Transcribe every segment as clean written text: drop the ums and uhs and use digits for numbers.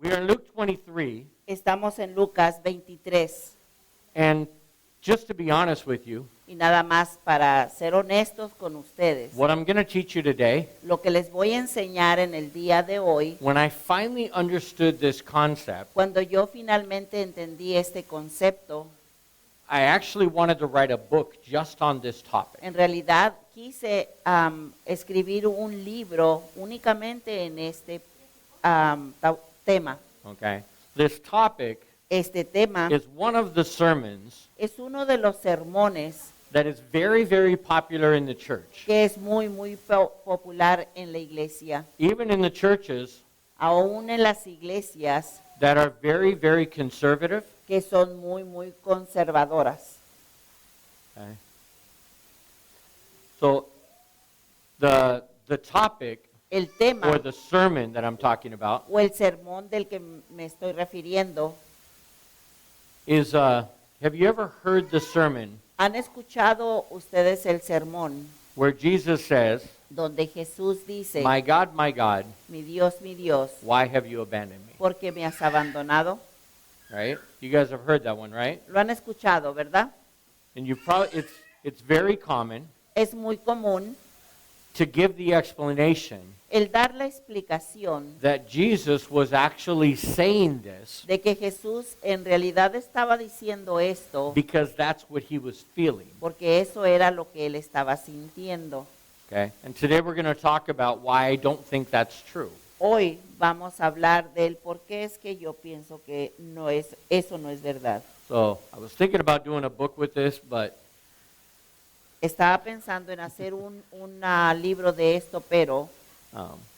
We are in Luke 23, Estamos en Lucas 23 and just to be honest with you, y nada más para ser honestos con ustedes, what I'm going to teach you today, lo que les voy a enseñar en el día de hoy, when I finally understood this concept, cuando yo finalmente entendí este concepto, I actually wanted to write a book just on this topic. en realidad quise escribir un libro únicamente en este tema. Okay? This topic Este tema is one of the sermons es uno de los sermones that is very, very popular in the church. que es muy popular en la iglesia, Even in the churches aún en las iglesias that are very, very conservative. que son muy conservadoras. Okay? So the topic El tema or the sermon that I'm talking about o el sermón del que me estoy refiriendo, is, have you ever heard the sermon ¿han escuchado ustedes el sermón where Jesus says, donde Jesús dice, my God, mi Dios, why have you abandoned me? ¿por qué me has abandonado? Right? You guys have heard that one, right? Lo han escuchado, ¿verdad? And you probably, it's very common Es muy común to give the explanation el dar la explicación that Jesus was actually saying this de que Jesús en realidad estaba diciendo esto because that's what he was feeling. porque eso era lo que él estaba sintiendo. Okay? And today we're going to talk about why I don't think that's true. Hoy vamos a hablar del por qué es que yo pienso que eso no es verdad. So I was thinking about doing a book with this, but Estaba pensando en hacer un libro de esto, pero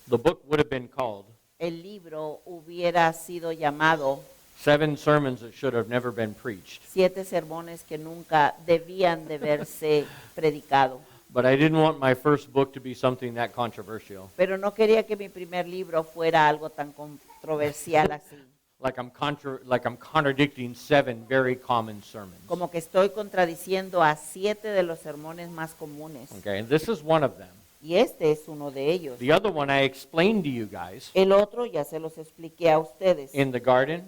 the book would have been called el libro hubiera sido llamado 7 Sermons That Should Have Never Been Preached. 7 sermones que nunca debían de verse predicado. But I didn't want my first book to be something that controversial. Pero no quería que mi primer libro fuera algo tan controversial así. Like I'm contradicting 7 very common sermons. Como que estoy contradiciendo a 7 de los sermones más comunes. Okay, and this is one of them. Y este es uno de ellos. The other one I explained to you guys El otro ya se los expliqué a ustedes in the garden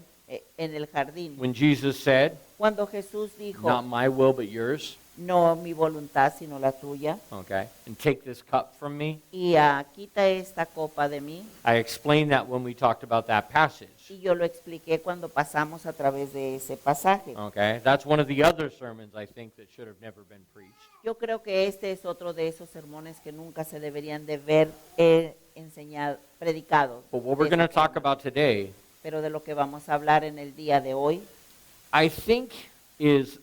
en el jardín. when Jesus said, Cuando Jesús dijo, not my will but yours. no mi voluntad sino la tuya, Okay, and take this cup from me. y quita esta copa de mí. I explained that when we talked about that passage. Y yo lo expliqué cuando pasamos a través de ese pasaje. Okay, that's one of the other sermons I think that should have never been preached. Yo creo que este es otro de esos sermones que nunca se deberían de ver enseñado, predicado. But what we're going to talk about today, Pero de lo que vamos a hablar en el día de hoy, I think is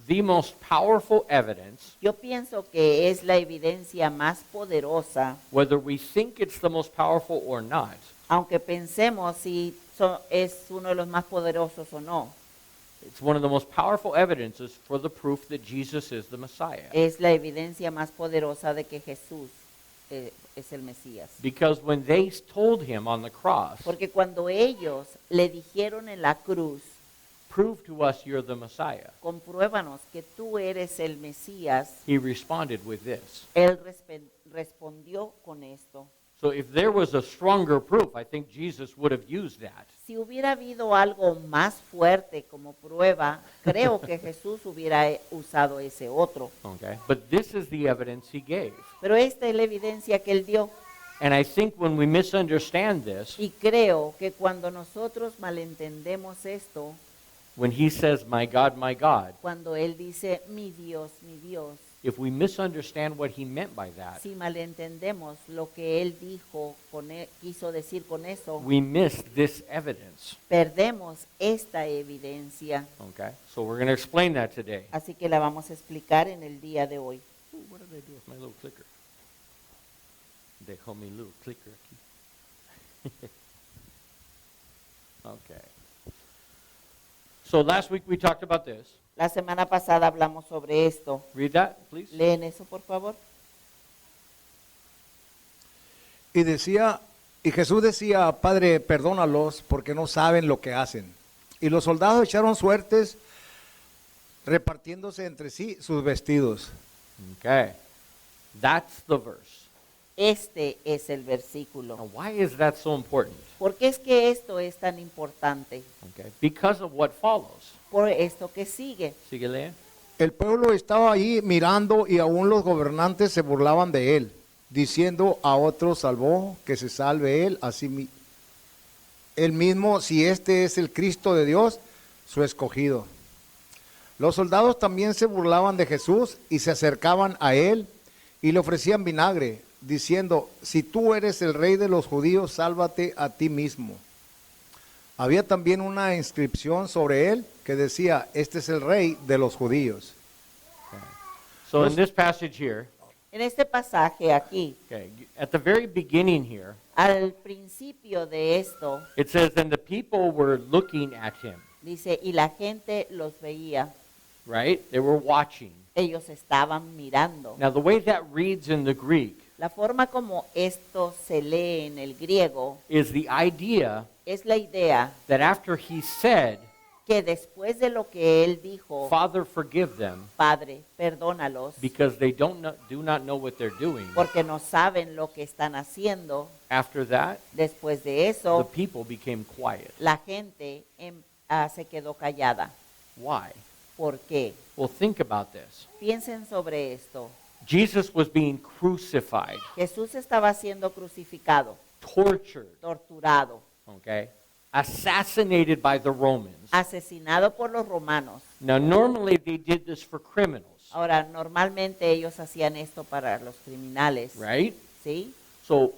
the most powerful evidence, yo pienso que es la evidencia más poderosa, whether we think it's the most powerful or not, aunque pensemos si es uno de los más poderosos o no. it's one of the most powerful evidences for the proof that Jesus is the Messiah. Es la evidencia más poderosa de que Jesús es el Mesías. Because when they told him on the cross, Porque cuando ellos le dijeron en la cruz, prove to us you're the Messiah, compruébanos que tú eres el Mesías, he responded with this. él respondió con esto. So if there was a stronger proof, I think Jesus would have used that. Si hubiera habido algo más fuerte como prueba, creo que Jesús hubiera usado ese otro. Okay? But this is the evidence he gave. Pero esta es la evidencia que él dio. And I think when we misunderstand this, Y creo que cuando nosotros malentendemos esto, when he says, my God, cuando él dice, mi Dios, if we misunderstand what he meant by that, si malentendemos lo que él dijo, quiso decir con eso, we miss this evidence. perdemos esta evidencia. Okay? So we're going to explain that today. Así que la vamos a explicar en el día de hoy. Ooh, what did I do with my little clicker? Dejó mi little clicker aquí. Okay. So last week we talked about this. La semana pasada hablamos sobre esto. Read that, please. ¿Leen eso, por favor? Y Jesús decía, Padre, perdónalos porque no saben lo que hacen. Y los soldados echaron suertes repartiéndose entre sí sus vestidos. Okay. That's the verse. Este es el versículo. Now, why is that so important? ¿Por qué es que esto es tan importante? Okay. Because of what follows. Por esto que sigue. Sigue leyendo. El pueblo estaba ahí mirando y aún los gobernantes se burlaban de él, diciendo a otro salvó, que se salve él, él mismo, si este es el Cristo de Dios, su escogido. Los soldados también se burlaban de Jesús y se acercaban a él y le ofrecían vinagre, diciendo, si tú eres el rey de los judíos, sálvate a ti mismo. Había también una inscripción sobre él que decía, este es el rey de los judíos. So in this passage here, En este pasaje aquí, okay, at the very beginning here, al principio de esto, it says, and the people were looking at him, dice, y la gente los veía, right? They were watching. ellos estaban mirando. Now, the way that reads in the Greek La forma como esto se lee en el griego is the idea es la idea that after he said, que después de lo que él dijo, Father, forgive them, Padre, perdónalos, because they do not know what they're doing. porque no saben lo que están haciendo. After that, Después de the eso, people became quiet. la gente se quedó callada. Why? ¿Por qué? Well, think about this. Piensen sobre esto. Jesus was being crucified, Jesús estaba siendo crucificado, tortured, torturado, okay? Assassinated by the Romans. asesinado por los romanos. Now, normally they did this for criminals, Ahora, normalmente ellos hacían esto para los criminales, right? ¿sí? So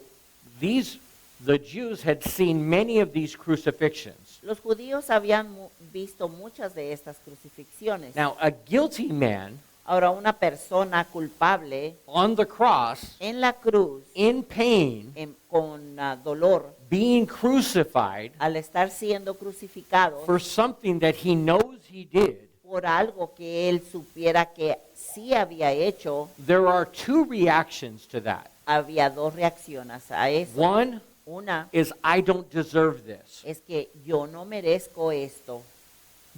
the Jews had seen many of these crucifixions. Los judíos habían visto muchas de estas crucifixiones. Now, a guilty man Ahora, una persona culpable on the cross, en la cruz, in pain, con dolor, being crucified al estar siendo crucificado for something that he knows he did, por algo que él supiera que sí había hecho, there are two reactions to that. había dos reacciones a eso. One Una is, I don't deserve this. es que yo no merezco esto,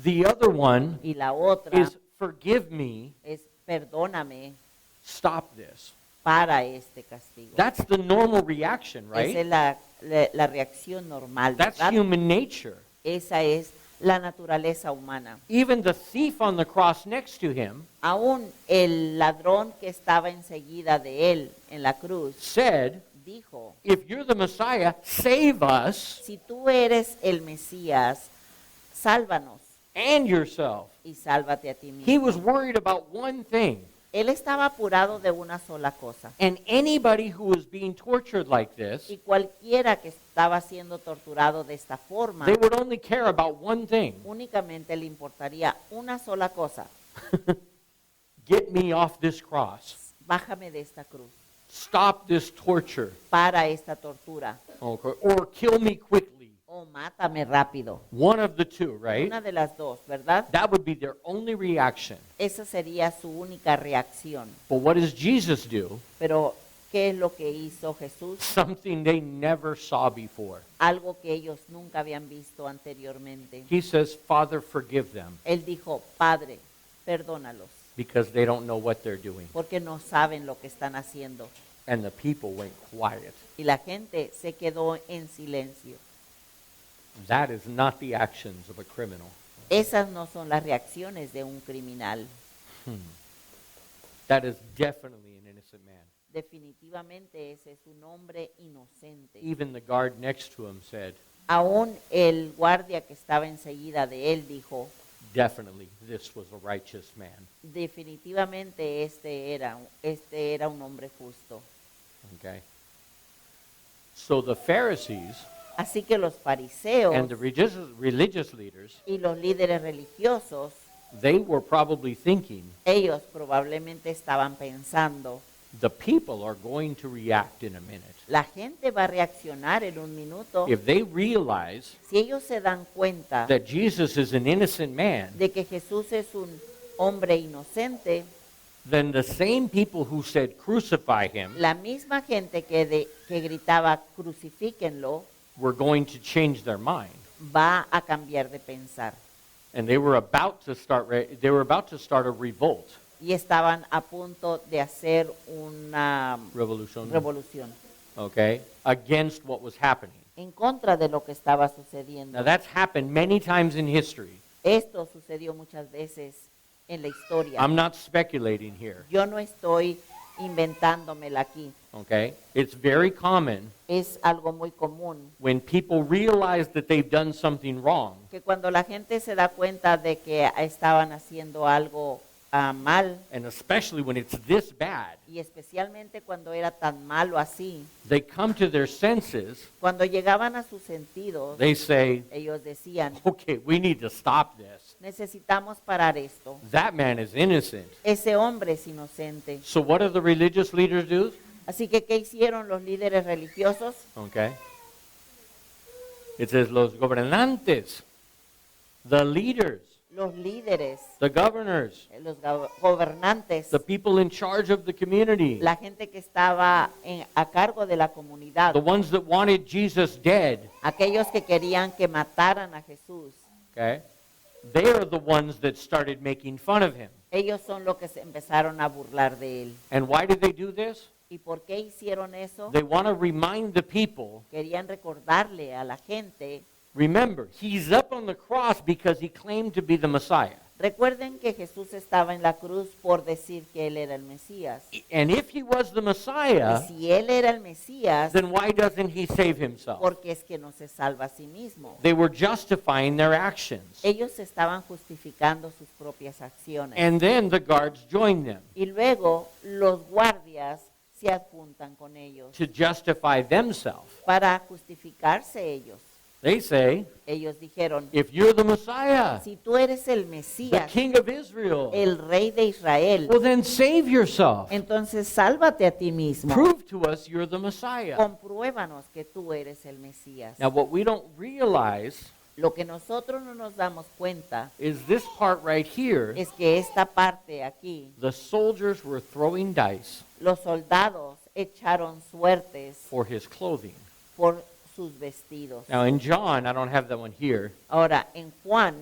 The other one y la otra is, forgive me, es perdóname stop this. para este castigo. That's the normal reaction, Esa es right? la reacción normal, That's ¿verdad? human nature. Esa es la naturaleza humana. Even the thief on the cross next to him Aún el ladrón que estaba enseguida de él en la cruz said, dijo, if you're the Messiah, save us si tú eres el Mesías, sálvanos and yourself. y sálvate a ti He mismo. was worried about one thing. Él estaba apurado de una sola cosa. And anybody who was being tortured like this, Y cualquiera que estaba siendo torturado de esta forma, they would only care about one thing. únicamente le importaría una sola cosa. Get me off this cross. Bájame de esta cruz. Stop this torture. Para esta tortura. Okay. Or kill me quickly. O mátame rápido. One of the two, right? Una de las dos, ¿verdad? That would be their only reaction. Esa sería su única reacción. But what does Jesus do? Pero, ¿qué es lo que hizo Jesús? Something they never saw before. Algo que ellos nunca habían visto anteriormente. He says, Father, forgive them, Él dijo, Padre, perdónalos, because they don't know what they're doing. porque no saben lo que están haciendo. And the people went quiet. Y la gente se quedó en silencio. That is not the actions of a criminal. Esas no son las reacciones de un criminal. That is definitely an innocent man. Definitivamente ese es un hombre inocente. Even the guard next to him said, Aún el guardia que estaba enseguida de él dijo, definitely this was a righteous man. definitivamente este era un hombre justo. Okay? So the Pharisees Así que los fariseos and the religious leaders, y los líderes religiosos, they were probably thinking, ellos probablemente estaban pensando, the people are going to react in a minute. la gente va a reaccionar en un minuto. If they realize Si ellos se dan cuenta that Jesus is an innocent man, de que Jesús es un hombre inocente, then the same people who said crucify him la misma gente que gritaba crucifíquenlo were going to change their mind. va a cambiar de pensar. And they were about to start a revolt. y estaban a punto de hacer una revolution, revolución okay, against what was happening. en contra de lo que estaba sucediendo. Now that's happened many times in history. Esto sucedió muchas veces en la historia. I'm not speculating here, Yo no estoy inventándomela aquí. okay? It's very common Es algo muy común when people realize that they've done something wrong, que cuando la gente se da cuenta de que estaban haciendo algo mal, and especially when it's this bad, y especialmente cuando era tan malo así, they come to their senses, cuando llegaban a sus sentidos, they say, ellos decían, okay, we need to stop this. necesitamos parar esto. That man is innocent. Ese hombre es inocente. So what do the religious leaders do? Así que, ¿qué hicieron los líderes religiosos? Okay. It says los gobernantes, the leaders, Los líderes, the governors, los gobernantes, the people in charge of the community, la gente que estaba a cargo de la comunidad, the ones that wanted Jesus dead, aquellos que querían que mataran a Jesús, okay? They are the ones that started making fun of him. ellos son los que se empezaron a burlar de él. And why did they do this? ¿Y por qué hicieron eso? They want to remind the people, Querían recordarle a la gente, remember, he's up on the cross because he claimed to be the Messiah. recuerden que Jesús estaba en la cruz por decir que él era el Mesías. And if he was the Y Messiah, si él era el Mesías, then why doesn't he save himself? porque es que no se salva a sí mismo. They were justifying their actions. Ellos estaban justificando sus propias acciones. And then the guards joined them Y luego los guardias se adjuntan con ellos to justify themselves. para justificarse ellos. They say, Ellos dijeron, if you're the Messiah, si tú eres el the Mesías, King of Israel, el rey de Israel, well then save yourself. entonces sálvate a ti mismo. Prove to us you're the Messiah. Compruébanos que tú eres el Mesías. Now what we don't realize Lo que nosotros no nos damos cuenta is this part right here. es que esta parte aquí, The soldiers were throwing dice los soldados echaron suertes for his clothing. por sus vestidos. Now in John, I don't have that one here. Ahora, en Juan,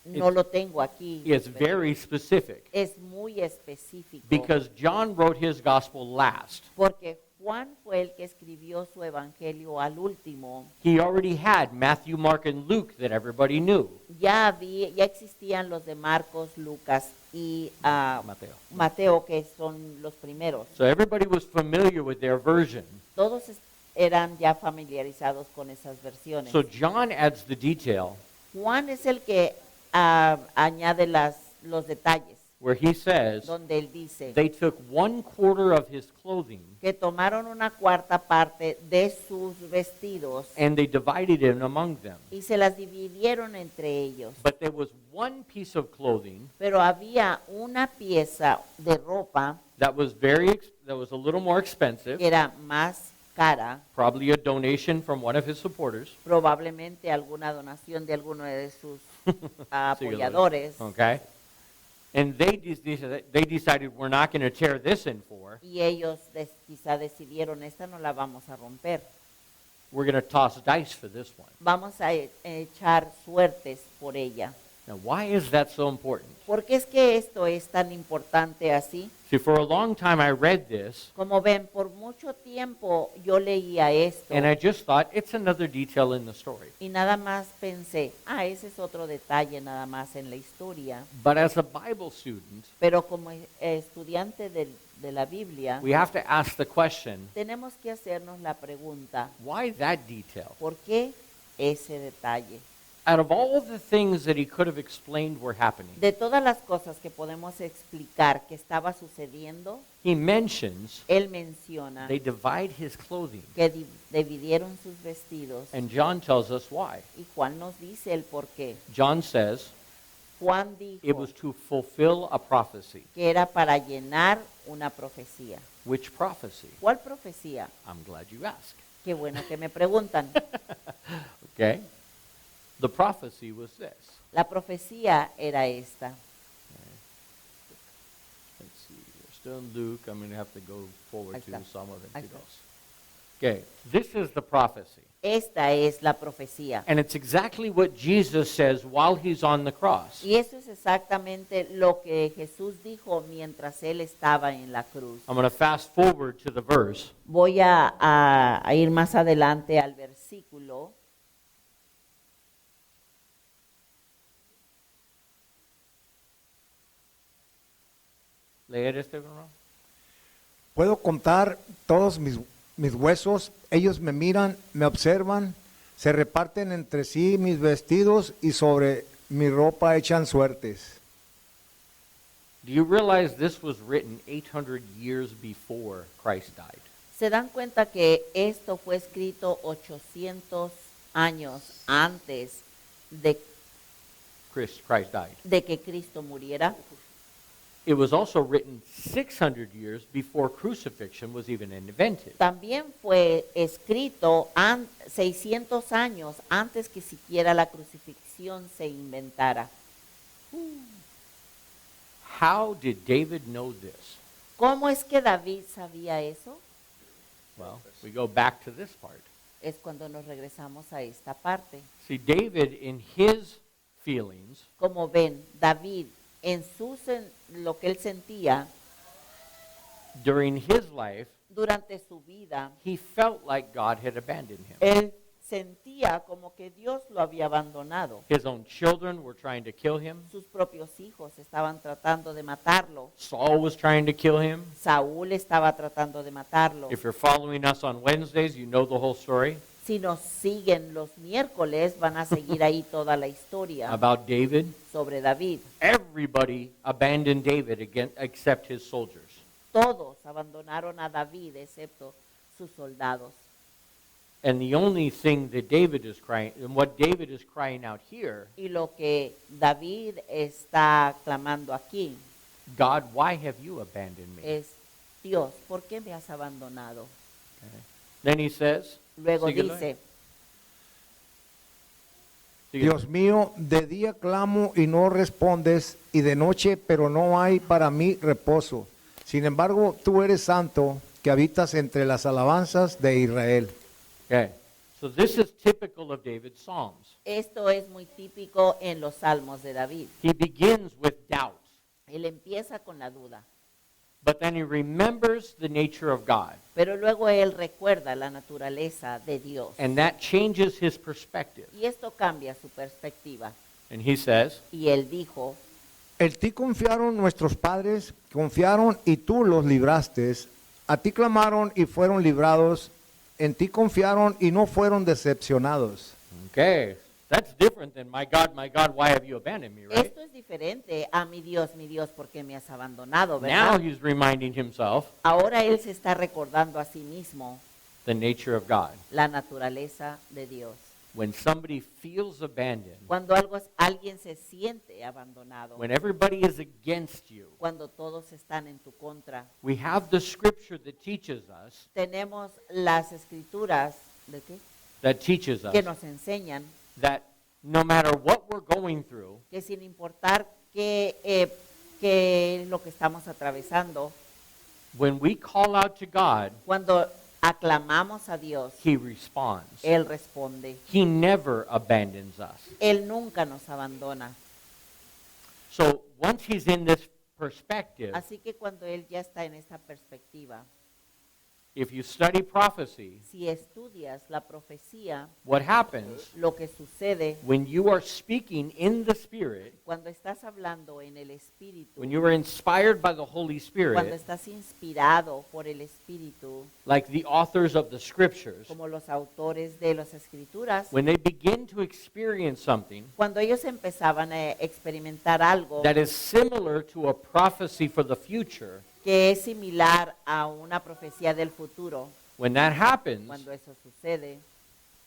no It's- lo tengo aquí. It's very specific Es muy específico. because John wrote his gospel last. Porque Juan fue el que escribió su evangelio al último. He already had Matthew, Mark, and Luke that everybody knew. Ya existían los de Marcos, Lucas y Mateo. Mateo, que son los primeros. So everybody was familiar with their version. Todos eran ya familiarizados con esas versiones. So John adds the detail Juan es el que añade los detalles, where he says donde él dice they took 1/4 of his clothing que tomaron una cuarta parte de sus vestidos and they divided it among them. y se las dividieron entre ellos. But there was one piece of clothing Pero había una pieza de ropa that was that was a little more expensive, que era más cara, probably a donation from one of his supporters. probablemente alguna donación de alguno de sus apoyadores. Okay? And they decided we're not going to tear this in four. Y ellos quizá decidieron, esta no la vamos a romper. We're going to toss dice for this one. Vamos a echar suertes por ella. Now, why is that so important? ¿Por qué es que esto es tan importante así? See, for a long time I read this, Como ven, por mucho tiempo yo leía esto and I just thought it's another detail in the story. y nada más pensé, ese es otro detalle nada más en la historia. But as a Bible student, Pero como estudiante de la Biblia, we have to ask the question, tenemos que hacernos la pregunta, why that detail? ¿por qué ese detalle? Out of all the things that he could have explained were happening, De todas las cosas que podemos explicar que estaba sucediendo, he mentions él menciona they divide his clothing. que dividieron sus vestidos And John tells us why. y Juan nos dice el por qué. John says Juan it dijo was to fulfill a prophecy. que era para llenar una profecía. Which prophecy? ¿Cuál profecía? I'm glad you asked. Qué bueno que me preguntan. Okay? The prophecy was this. La profecía era esta. Let's see. We're still in Luke. I'm going to have to go forward Ahí to está. Salmo Ahí está. 22. Okay, this is the prophecy. Esta es la profecía. And it's exactly what Jesus says while he's on the cross. Y eso es exactamente lo que Jesús dijo mientras él estaba en la cruz. I'm going to fast forward to the verse. Voy a ir más adelante al versículo. Leer este, hermano. Puedo contar todos mis huesos, ellos me miran, me observan, se reparten entre sí mis vestidos y sobre mi ropa echan suertes. Do you realize this was written 800 years before Christ died? Se dan cuenta que esto fue escrito 800 años antes Christ died. de que Cristo muriera. It was also written 600 years before crucifixion was even invented. También fue escrito 600 años antes que siquiera la crucifixión se inventara. How did David know this? ¿Cómo es que David sabía eso? Well, we go back to this part. Es cuando nos regresamos a esta parte. See, David, in his feelings, Como ven, David, en lo que él sentía during his life, durante su vida, he felt like God had abandoned him. él sentía como que Dios lo había abandonado. His own children were trying to kill him. Sus propios hijos estaban tratando de matarlo. Saul was trying to kill him. Saúl estaba tratando de matarlo. If you're following us on Wednesdays, you know the whole story Si nos siguen los miércoles, van a seguir ahí toda la historia about David. sobre David. Everybody abandoned David except his soldiers. Todos abandonaron a David, excepto sus soldados. And the only thing that David is crying, and what David is crying out here, Y lo que David está clamando aquí God, why have you abandoned me? es, Dios, ¿por qué me has abandonado? Okay. Then he says, Luego síguelo. dice, Síguelo. Dios mío, de día clamo y no respondes, y de noche, pero no hay para mí reposo. Sin embargo, tú eres santo, que habitas entre las alabanzas de Israel. Okay. So this is typical of David's Psalms. esto es muy típico en los salmos de David. He begins with doubts, Él empieza con la duda, but then he remembers the nature of God, pero luego él recuerda la naturaleza de Dios. and that changes his perspective. Y esto cambia su perspectiva. And he says, Y él dijo, En ti confiaron nuestros padres, confiaron y tú los libraste. A ti clamaron y fueron librados. En ti confiaron y no fueron decepcionados. okay, that's different than my God, why have you abandoned me, right? esto es diferente a mi Dios, ¿por qué me has abandonado? Now ¿Verdad? he's reminding himself Ahora él se está recordando a sí mismo the nature of God. la naturaleza de Dios. When somebody feels abandoned, Cuando alguien se siente abandonado, when everybody is against you, cuando todos están en tu contra, we have the scripture that teaches us, tenemos las escrituras ¿de qué? that Que nos enseñan that no matter what we're going through, que sin importar qué es lo que estamos atravesando, when we call out to God, cuando aclamamos a Dios, he responds. Él responde. He never abandons us. Él nunca nos abandona. So once he's in this perspective, Así que cuando Él ya está en esta perspectiva, if you study prophecy, si estudias la profecía, what happens lo que sucede when you are speaking in the Spirit, cuando estás hablando en el Espíritu, when you are inspired by the Holy cuando Spirit, estás inspirado por el Espíritu, like the authors of the scriptures, como los autores de las Escrituras, when they begin to experience something cuando ellos empezaban a experimentar algo that is similar to a prophecy for the future, que es similar a una profecía del futuro, when that happens, cuando eso sucede,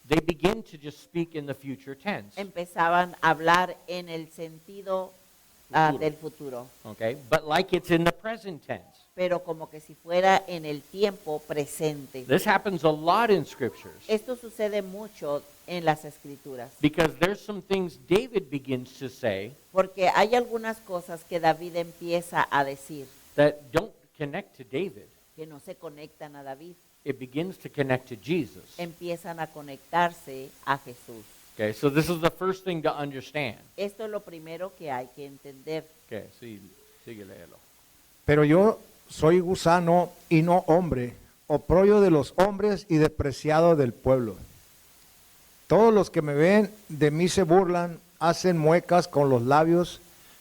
they begin to just speak in the future tense. empezaban a hablar en el sentido Futuro. del futuro, Okay? But like it's in the present tense. pero como que si fuera en el tiempo presente. This happens a lot in scriptures Esto sucede mucho en las Escrituras, because there's some things David begins to say porque hay algunas cosas que David empieza a decir that don't connect to David. que no se conectan a David. it begins to connect to Jesus. empiezan a conectarse a Jesús. Okay, so this is the first thing to understand. Esto es lo primero que hay que entender. Okay, sí, sigue léelo. Pero yo soy gusano y no hombre, oprobio de los hombres y despreciado del pueblo. Todos los que me ven de mí se burlan, hacen muecas con los labios,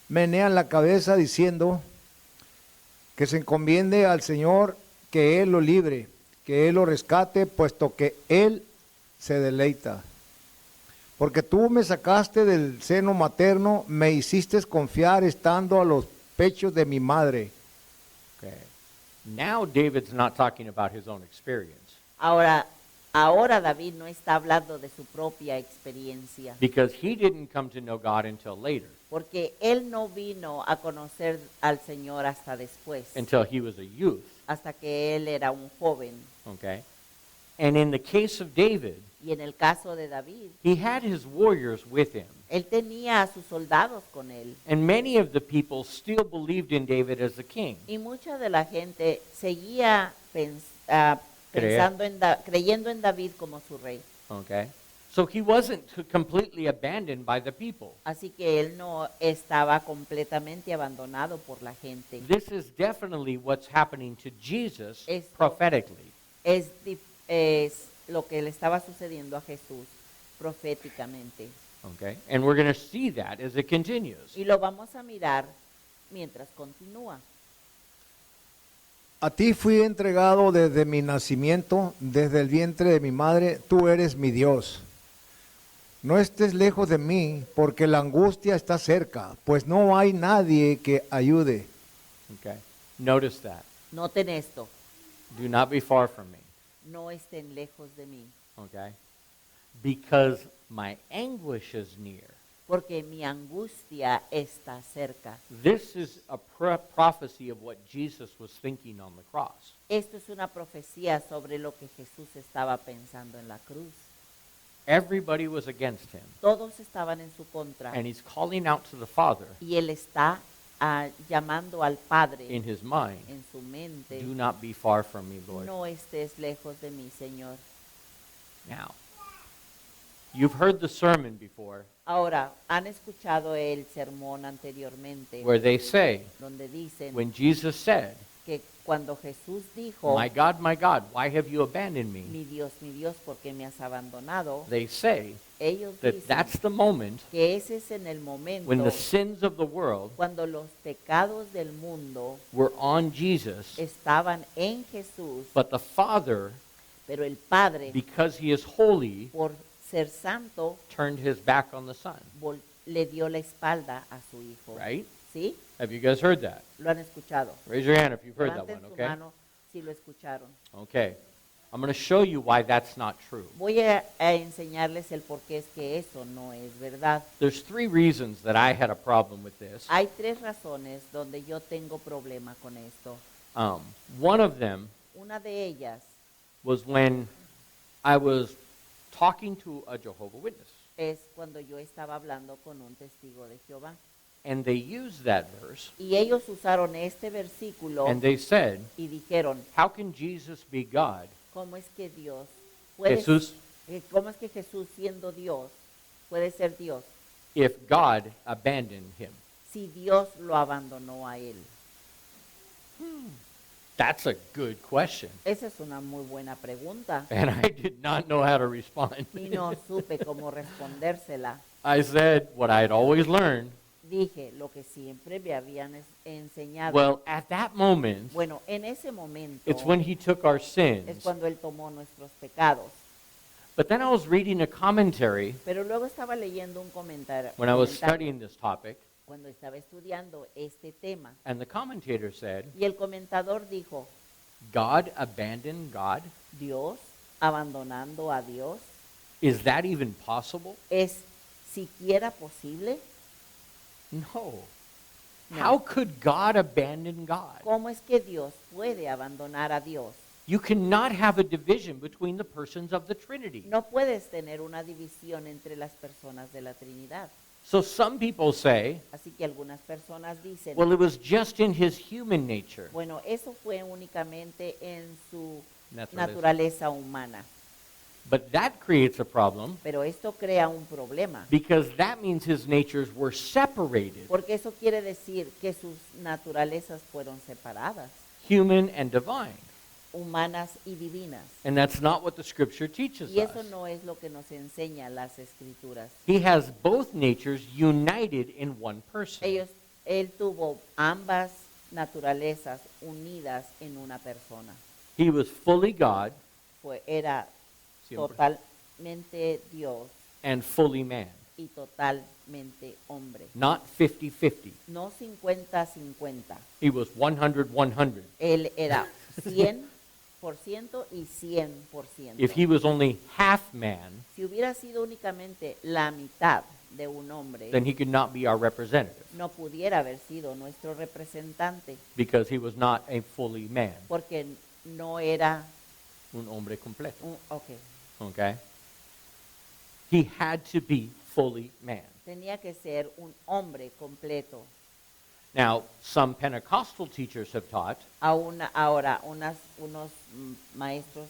menean la cabeza diciendo que se encomiende al Señor, que Él lo libre, que Él lo rescate, puesto que Él se deleita. Porque tú me sacaste del seno materno, me hiciste confiar estando a los pechos de mi madre. Okay. Now David's not talking about his own experience Ahora David no está hablando de su propia experiencia, because he didn't come to know God until later, porque él no vino a conocer al Señor hasta después, until he was a youth. hasta que él era un joven. Okay? And in the case of David, Y en el caso de David, he had his warriors with him. él tenía a sus soldados con él. And many of the people still believed in David as the king. Y mucha de la gente seguía creyendo en David como su rey. Okay? So he wasn't completely abandoned by the people. Así que él no estaba completamente abandonado por la gente. This is definitely what's happening to Jesus Esto- prophetically. Es lo que le estaba sucediendo a Jesús proféticamente. Okay? And we're going to see that as it continues. Y lo vamos a mirar mientras continúa. A ti fui entregado desde mi nacimiento, desde el vientre de mi madre, tú eres mi Dios. No estés lejos de mí, porque la angustia está cerca, pues no hay nadie que ayude. Okay? Notice that. Noten esto, Do not be far from me. no estén lejos de mí, Okay? Because my anguish is near. porque mi angustia está cerca. This is a prophecy of what Jesus was thinking on the cross. Esto es una profecía sobre lo que Jesús estaba pensando en la cruz. Everybody was against him. Todos estaban en su contra. And he's calling out to the Father Y él está llamando al Padre in his mind, en su mente. do not be far from me, Lord. No estés lejos de mí, Señor. Now, you've heard the sermon before Ahora, han escuchado el sermón anteriormente, where they say, donde dicen when Jesus said, que cuando Jesús dijo, my God, why have you abandoned me? mi Dios, ¿por qué me has abandonado? They say Ellos that dicen that's the moment que ese es en el momento when the sins of the world cuando los pecados del mundo were on Jesus, estaban en Jesús, but the Father, pero el Padre, because he is holy, por ser santo, turned his back on the Son. le dio la espalda a su Hijo. Right? ¿Sí? Have you guys heard that? Lo han escuchado. Raise your hand if you've heard that Levanten one, su okay? mano si lo escucharon. Okay. I'm going to show you why that's not true. Voy a enseñarles el por qué es que eso no es verdad. There's three reasons that I had a problem with this. Hay tres razones donde yo tengo problema con esto. One of them Una de ellas was when I was talking to a Jehovah's Witness, es cuando yo estaba hablando con un testigo de Jehová. and they used that verse, Y ellos usaron este versículo and they said, y dijeron, how can Jesus be God? ¿cómo es que Dios puede Jesús, cómo es que Jesús siendo Dios puede ser Dios if God abandoned him? si Dios lo abandonó a él? That's a good question. Esa es una muy buena pregunta And I did not know how to respond. y no supe cómo respondérsela. I said what I had always learned. Dije lo que siempre me habían enseñado. Well, at that moment, Bueno, en ese momento it's when he took our es sins. cuando él tomó nuestros pecados. But then I was reading a commentary Pero luego estaba leyendo un comentario when I was studying this topic, cuando estaba estudiando este tema. and the commentator said, Y el comentador dijo, God abandoned God? Dios abandonando a Dios, Is that even possible? ¿es siquiera posible? No. No. How could God abandon God? ¿Cómo es que Dios puede abandonar a Dios? You cannot have a division between the persons of the Trinity. No puedes tener una división entre las personas de la Trinidad. So some people say, Así que algunas personas dicen, well, it was just in his human nature. bueno, eso fue únicamente en su naturaleza humana. But that creates a problem Pero esto crea un problema, because that means his natures were separated, porque eso quiere decir que sus naturalezas fueron separadas, human and divine. humanas y divinas. And that's not what the scripture teaches Y eso us. no es lo que nos enseña las escrituras. He has both natures united in one person. Él tuvo ambas naturalezas unidas en una persona. He was fully God Era siempre, totalmente Dios and fully man, y totalmente hombre. not 50-50. No 50-50. He was 100-100. Él era 100% y 100%. If he was only half man, Si hubiera sido únicamente la mitad de un hombre, then he could not be our representative no pudiera haber sido nuestro representante, because he was not a fully man, porque no era un hombre completo. okay. Okay? He had to be fully man. Tenía que ser un hombre completo. Now, some Pentecostal teachers have taught Ahora, unos maestros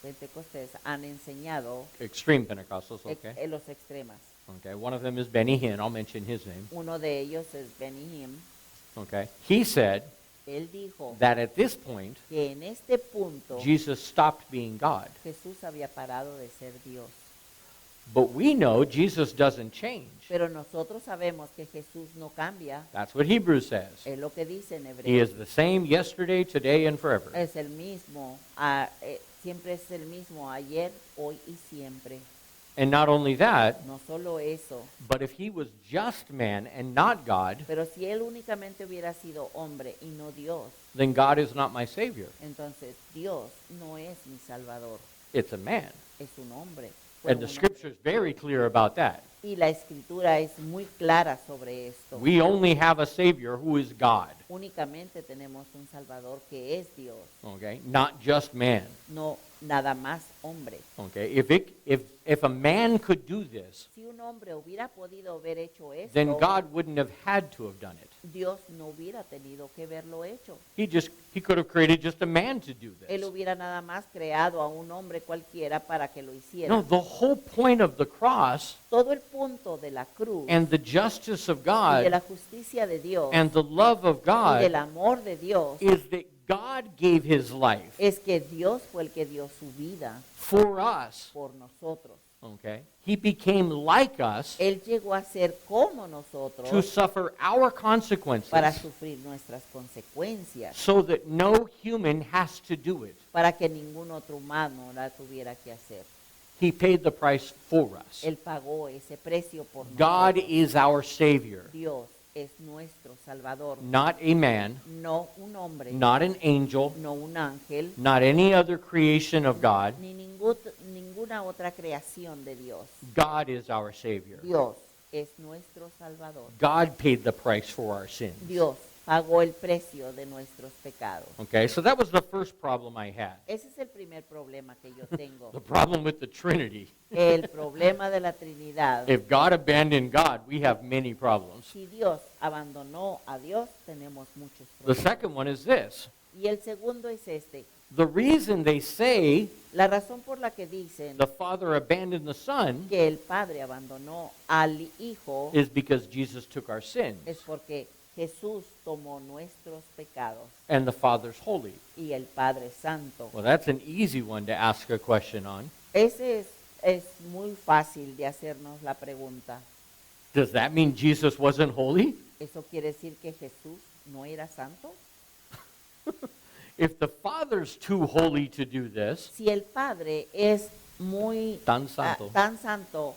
pentecostés han enseñado extreme Pentecostals, okay? los extremas. Okay, one of them is Benny Hinn. I'll mention his name. Uno de ellos es Benny Hinn. Okay, he said Él dijo that at this point que en este punto Jesus stopped being God. Jesús había parado de ser Dios. But we know Jesus doesn't change. Pero nosotros sabemos que Jesús no cambia. That's what Hebrews says. Es lo que dice en He hebreo. is the same yesterday, today, and forever. Es el mismo, siempre es el mismo ayer, hoy y siempre. And not only that, No solo eso, but if he was just man and not God, pero si él únicamente hubiera sido hombre y no Dios, then God is not my Savior. entonces Dios no es mi Salvador, It's a man. es un hombre. Fue And the un hombre. scripture is very clear about that. Y la escritura es muy clara sobre esto. We only have a Savior who is God, Únicamente tenemos un Salvador que es Dios, okay? Not just man, no nada más hombre. okay? If a man could do this, Si un hombre hubiera podido haber hecho esto, then God wouldn't have had to have done it. Dios no hubiera tenido que haberlo hecho. He could have created just a man to do Él this. hubiera nada más creado a un hombre cualquiera para que lo hiciera. No, the whole point of the cross Todo el punto de la cruz and the justice of y de la God justicia de Dios and the love of y del God amor de Dios is that God gave his life es que Dios fue el que dio su vida for us, por nosotros. okay? He became like us Él llegó a ser como to nosotros suffer our para consequences sufrir nuestras consecuencias, so that no human has to do it. para que ningún otro humano la tuviera que hacer. He paid the price for us. Él pagó ese precio por God nosotros. is our Savior, Dios es nuestro Salvador, not a man, no un hombre, not an angel, no un ángel, not any other creation of God. ni ninguna otra creación de Dios. God is our Savior. Dios es nuestro Salvador. God paid the price for our sins. Dios pagó el precio de nuestros pecados. Okay, so that was the first problem I had. Ese es el primer problema que yo tengo. The problem with the Trinity. El problema de la Trinidad. If God abandoned God, we have many problems. Si Dios abandonó a Dios, tenemos muchos The problemas. second one is this. Y el segundo es este. The reason they say La razón por la que dicen the Father abandoned the Son que el Padre abandonó al Hijo is because Jesus took our sins. es porque Jesús tomó nuestros pecados And the Father's holy. y el Padre Santo. Well, that's an easy one to ask a question on. Ese es muy fácil de hacernos la pregunta. Does that mean Jesus wasn't holy? ¿Eso quiere decir que Jesús no era santo? If the Father's too holy to do this, Si el Padre es muy tan santo, tan santo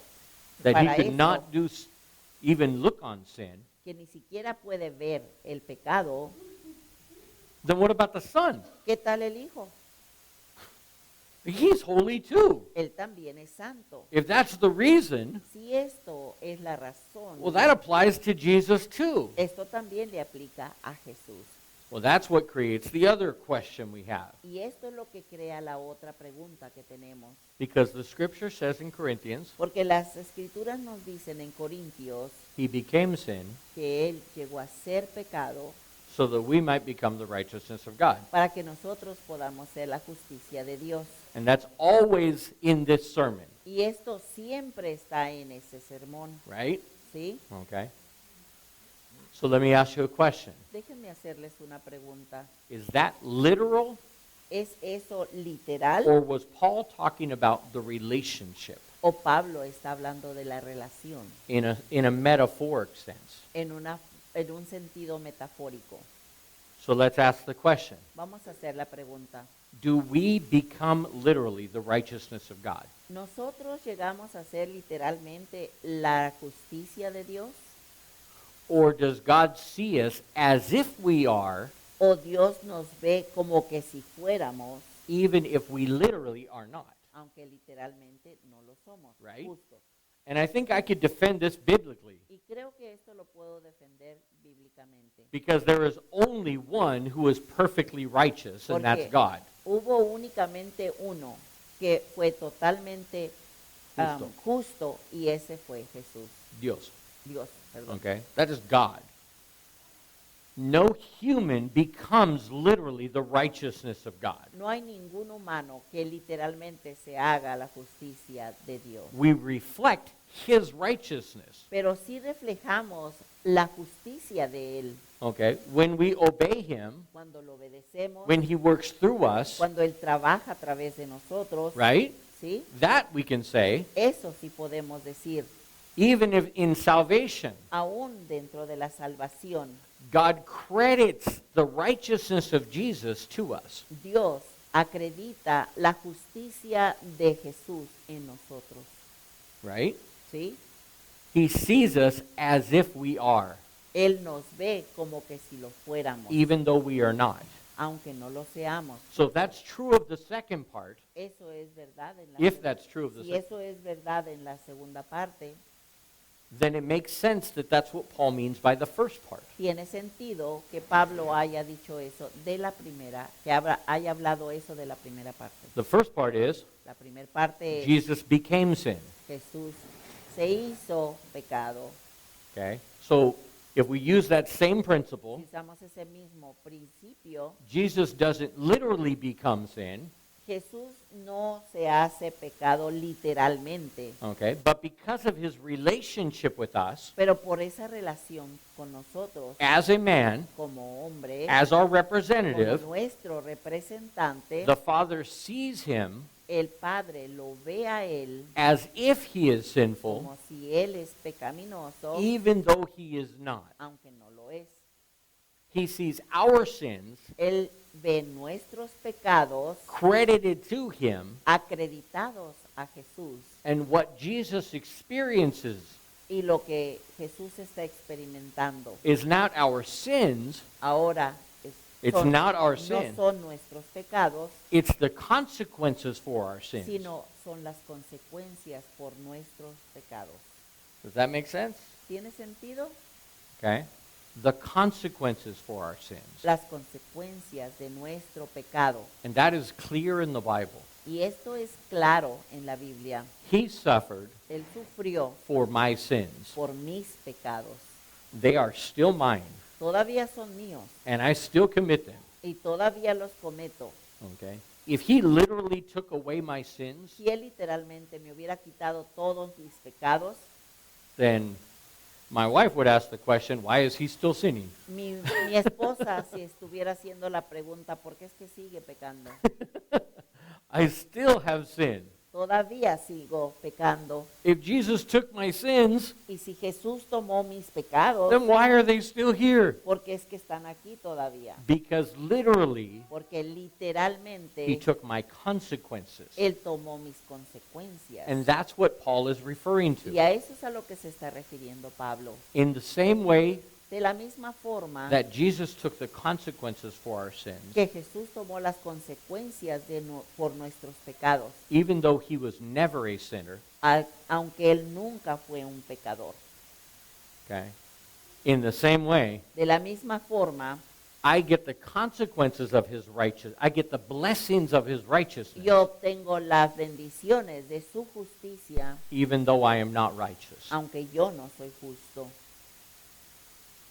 that he para could eso, not do even look on sin, que ni siquiera puede ver el pecado, then what about the Son? ¿qué tal el Hijo? He's holy too. Él también es santo. If that's the reason, Si esto es la razón, well, that applies to Jesus too. esto también le aplica a Jesús. Well, that's what creates the other question we have. Y esto es lo que crea la otra pregunta que tenemos. Because the scripture says in Corinthians, Porque las escrituras nos dicen en Corintios he became sin que Él llegó a ser pecado so that we might become the righteousness of God. para que nosotros podamos ser la justicia de Dios. And that's always in this sermon, Y esto siempre está en ese sermón, right? ¿sí? Okay. So let me ask you a question. Déjenme hacerles una pregunta. Is that literal, ¿Es eso literal or was Paul talking about the relationship o Pablo está hablando de la relación in a metaphoric sense? en un sentido metafórico? So let's ask the question. Vamos a hacer la pregunta. Do we become literally the righteousness of God? ¿Nosotros llegamos a ser literalmente la justicia de Dios? Or does God see us as if we are, ¿O Dios nos ve como que si fuéramos, even if we literally are not? aunque literalmente no lo somos? Right. Justo. And I think I could defend this biblically, Y creo que esto lo puedo defender bíblicamente. because there is only one who is perfectly righteous, and that's Porque God. hubo únicamente uno que fue totalmente justo y ese fue Jesús. Dios. Dios, perdón. Okay? That is God. No human becomes literally the righteousness of God. No hay ningún humano que literalmente se haga la justicia de Dios. We reflect his righteousness. Pero sí reflejamos la justicia de Él Okay? When we obey him, cuando lo obedecemos, when he works through us, cuando Él trabaja a través de nosotros. right? ¿Sí? That we can say, Eso sí podemos decir. even if in salvation, Aún dentro de la salvación, God credits the righteousness of Jesus to us. Dios acredita la justicia de Jesús en nosotros. Right? ¿Sí? He sees us as if we are, Él nos ve como que si lo fuéramos, even though we are not. aunque no lo seamos. So if that's true of the second part, Eso es verdad en la if seg- that's true of the Si second, eso es verdad en la segunda parte, then it makes sense that that's what Paul means by the first part. tiene sentido que Pablo haya dicho eso de la primera, que haya hablado eso de la primera parte. The first part is La primera parte es Jesus became sin. Jesús se hizo pecado. Okay? So if we use that same principle, Si usamos ese mismo principio, Jesus doesn't literally become sin, Jesús no se hace pecado literalmente, okay? But because of his relationship with us pero por esa relación con nosotros as a man, como hombre, as our como representative, nuestro representante, the Father sees him el Padre lo ve a él as if he is sinful, como si él es pecaminoso, even though he is not. aunque no lo es. He sees our sins Él ve nuestros pecados credited to him, acreditados a Jesús, and what Jesus experiences y lo que Jesús está experimentando is not our sins, ahora it's not our no sin, son nuestros pecados, it's the consequences for our sins. sino son las consecuencias por nuestros pecados. Does that make sense? ¿Tiene sentido? Okay. The consequences for our sins. Las consecuencias de nuestro pecado. And that is clear in the Bible. Y esto es claro en la Biblia. He suffered Él sufrió for my sins. por mis pecados. They are still mine, Todavía son míos and I still commit them. y todavía los cometo. Okay. If he literally took away my sins, Si Él literalmente me hubiera quitado todos mis pecados, then my wife would ask the question, why is he still sinning? mi esposa si estuviera haciendo la pregunta, ¿por qué es que sigue pecando? I still have sin. Todavía sigo pecando. If Jesus took my sins, Y si Jesús tomó mis pecados, then why are they still here? ¿por qué es que están aquí todavía? Because literally, Porque he literalmente took my consequences. Él tomó mis consecuencias. And that's what Paul is referring Y to. a eso es a lo que se está refiriendo Pablo. In the same way De la misma forma that Jesus took the consequences for our sins, que Jesús tomó las consecuencias por nuestros pecados, even though he was never a sinner, aunque Él nunca fue un pecador. okay? In the same way, De la misma forma, I get the consequences of his righteousness. I get the blessings of his righteousness, yo obtengo las bendiciones de su justicia, even though I am not righteous. aunque yo no soy justo.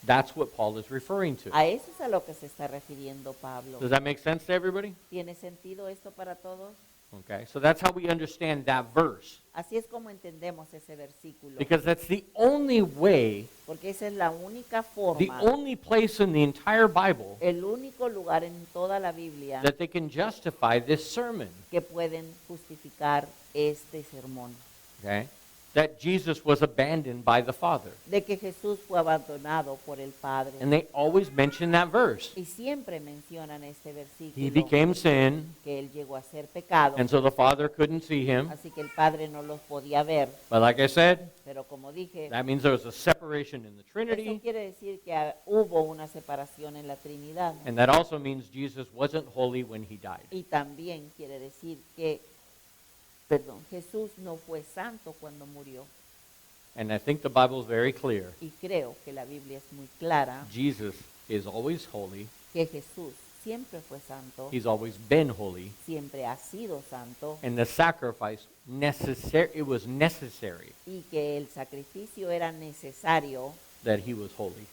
That's what Paul is referring to. A eso es a lo que se está refiriendo Pablo. Does that make sense to everybody? ¿Tiene sentido esto para todos? Okay, so that's how we understand that verse. Así es como entendemos ese versículo. Because that's the only way, Porque esa es la única the forma, only place in the entire Bible el único lugar en toda la Biblia that they can justify this sermon. que pueden justificar este sermón. Okay? That Jesus was abandoned by the Father. De que Jesús fue abandonado por el Padre. And they always mention that verse. Y siempre mencionan este He versículo, became sin, que Él llegó a ser pecado. and so the Father couldn't see him. Así que el Padre no los podía ver. But like I said, Pero como dije, that means there was a separation in the eso Trinity. quiere decir que hubo una separación en la Trinidad. And that also means Jesus wasn't holy when he died. Y también quiere decir que, Jesús no fue santo cuando murió. And I think the Bible is very clear. Y creo que la Biblia es muy clara Jesus is always holy. que Jesús siempre fue santo, He's always been holy. siempre ha sido santo, And the sacrifice, it was necessary y que el sacrificio era necesario that he was holy.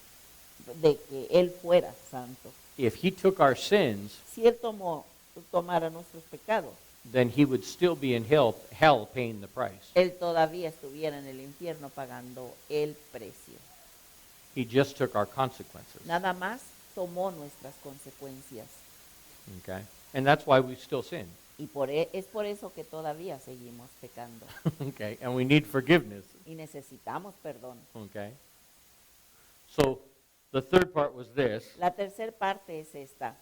de que Él fuera santo. If he took our sins, Si Él tomara nuestros pecados, then he would still be in hell paying the price. Él todavía estuviera en el infierno pagando el precio. He just took our consequences. Nada más tomó nuestras consecuencias. Okay? And that's why we still sin. Y es por eso que todavía seguimos pecando. Okay? And we need forgiveness. Y necesitamos perdón. Okay? So the third part was this. La tercera parte es esta.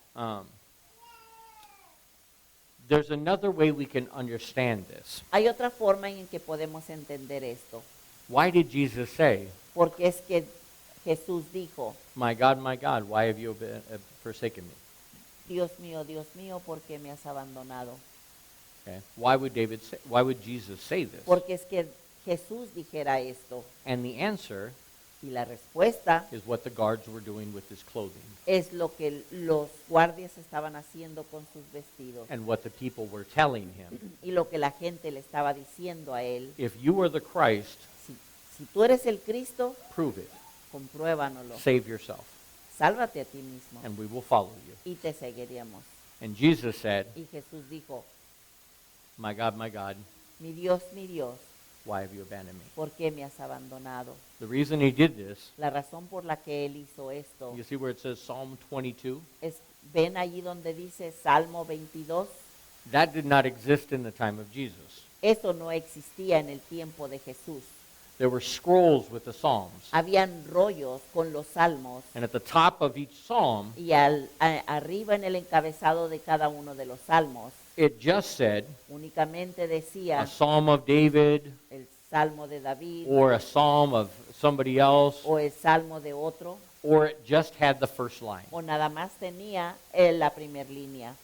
There's another way we can understand this. Hay otra forma en que podemos entender esto. Why did Jesus say, Porque es que Jesús dijo, my God, why have you forsaken me? Dios mío, ¿por qué me has abandonado? Okay? Why would Jesus say this? Porque es que Jesús dijera esto. And the answer Y la respuesta is what the guards were doing with his clothing es lo que los guardias estaban haciendo con sus vestidos. and what the people were telling him. Y lo que la gente le estaba diciendo a él. If you are the Christ, Si tú eres el Cristo, prove it. compruébanoslo. Save yourself, Sálvate a ti mismo and we will follow you. y te seguiremos. And Jesus said, Y Jesús dijo, my God, mi Dios, why have you abandoned me? ¿por qué me has abandonado? The reason he did this, La razón por la que él hizo esto you see where it says Psalm 22? es, ven allí donde dice Salmo 22, That did not exist in the time of Jesus. eso no existía en el tiempo de Jesús. There were scrolls with the Psalms. Habían rollos con los salmos And at the top of each Psalm, y arriba en el encabezado de cada uno de los salmos it just said únicamente a decía Psalm of David el Salmo de David or a Psalm of somebody else, o el Salmo de otro, or it just had the first line. o nada más tenía la primera línea.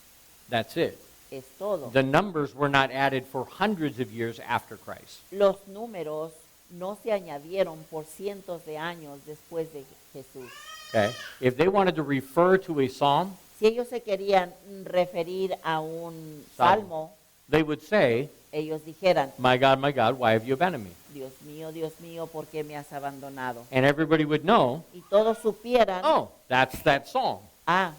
That's it. Es todo. The numbers were not added for hundreds of years after Christ. Los números no se añadieron por cientos de años después de Jesús. Okay? If they wanted to refer to a psalm, Si ellos se querían referir a un Salmo. salmo, they would say, ellos dijeran, my God, why have you abandoned me? Dios mío, ¿por qué me has abandonado? And everybody would know, Y todos supieran, oh, that's that psalm.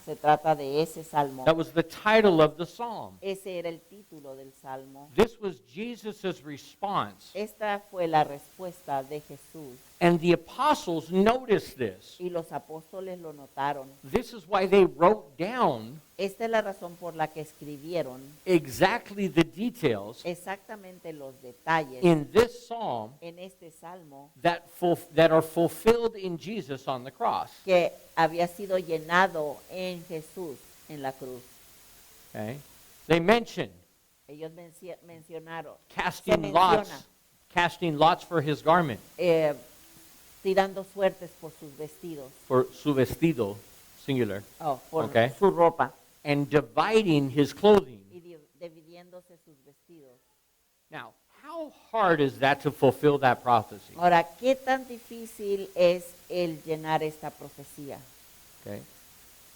se trata de ese salmo. That was the title of the psalm. Ese era el título del salmo. This was Jesus' response. Esta fue la respuesta de Jesús. And the apostles noticed this. Y los apóstoles lo notaron. This is why they wrote down Esta es la razón por la que escribieron exactly the details exactamente los detalles in this psalm en este salmo that are fulfilled in Jesus on the cross. que había sido llenado en Jesús en la cruz. Okay? They mention Ellos mencionaron, se casting menciona, lots for his garment, tirando suertes por sus vestidos, for su vestido, singular, por Okay. su ropa, and dividing his clothing. y dividiéndose sus vestidos. Now, how hard is that to fulfill that prophecy? Ahora, ¿qué tan difícil es el llenar esta profecía? Okay?